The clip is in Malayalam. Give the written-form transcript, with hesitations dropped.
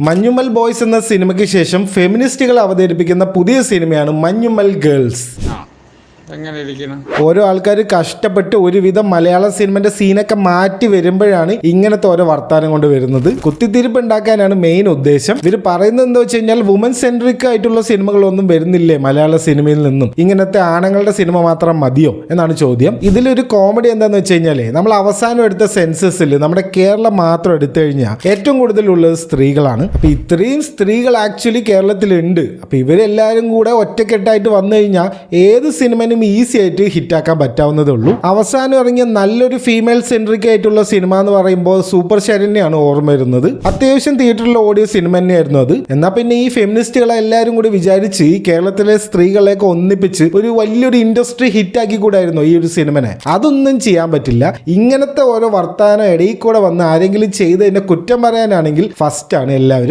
മഞ്ഞുമ്മൽ ബോയ്സ് എന്ന സിനിമയ്ക്ക് ശേഷം ഫെമിനിസ്റ്റുകൾ അവതരിപ്പിക്കുന്ന പുതിയ സിനിമയാണ് മഞ്ഞുമ്മൽ ഗേൾസ്. ഓരോ ആൾക്കാർ കഷ്ടപ്പെട്ട് ഒരുവിധം മലയാള സിനിമന്റെ സീനൊക്കെ മാറ്റി വരുമ്പോഴാണ് ഇങ്ങനത്തെ ഓരോ വർത്താനം കൊണ്ട് വരുന്നത്. കുത്തിത്തിരിപ്പ് ഉണ്ടാക്കാനാണ് മെയിൻ ഉദ്ദേശം. ഇവർ പറയുന്നത് എന്താ വെച്ച് കഴിഞ്ഞാൽ വുമൻ സെൻട്രിക് ആയിട്ടുള്ള സിനിമകളൊന്നും വരുന്നില്ലേ മലയാള സിനിമയിൽ നിന്നും, ഇങ്ങനത്തെ ആണുങ്ങളുടെ സിനിമ മാത്രം മതിയോ എന്നാണ് ചോദ്യം. ഇതിലൊരു കോമഡി എന്താന്ന് വെച്ച് കഴിഞ്ഞാല് നമ്മൾ അവസാനം എടുത്ത സെൻസസിൽ നമ്മുടെ കേരളം മാത്രം എടുത്തു കഴിഞ്ഞാൽ ഏറ്റവും കൂടുതലുള്ളത് സ്ത്രീകളാണ്. അപ്പൊ ഇത്രയും സ്ത്രീകൾ ആക്ച്വലി കേരളത്തിലുണ്ട്. അപ്പൊ ഇവരെല്ലാരും കൂടെ ഒറ്റക്കെട്ടായിട്ട് വന്നു കഴിഞ്ഞാൽ ഏത് സിനിമനും ഈസി ആയിട്ട് ഹിറ്റാക്കാൻ പറ്റാവുന്നതേ ഉള്ളൂ. അവസാനം ഇറങ്ങിയ നല്ലൊരു ഫീമെയിൽ സെൻട്രിക് ആയിട്ടുള്ള സിനിമ എന്ന് പറയുമ്പോൾ സൂപ്പർ ശരണ്യാണ് ഓർമ്മ വരുന്നത്. അത്യാവശ്യം തിയേറ്ററിൽ ഓടിയ സിനിമ തന്നെയായിരുന്നു അത്. എന്നാൽ പിന്നെ ഈ ഫെമിനിസ്റ്റുകളെ എല്ലാവരും കൂടി വിചാരിച്ച് ഈ കേരളത്തിലെ സ്ത്രീകളെയൊക്കെ ഒന്നിപ്പിച്ച് ഒരു വലിയൊരു ഇൻഡസ്ട്രി ഹിറ്റാക്കി കൂടായിരുന്നു ഈ ഒരു സിനിമനെ. അതൊന്നും ചെയ്യാൻ പറ്റില്ല. ഇങ്ങനത്തെ ഓരോ വർത്താനം ഇടയിൽ കൂടെ വന്ന് ആരെങ്കിലും ചെയ്തതിന്റെ കുറ്റം പറയാനാണെങ്കിൽ ഫസ്റ്റ് ആണ് എല്ലാവരും.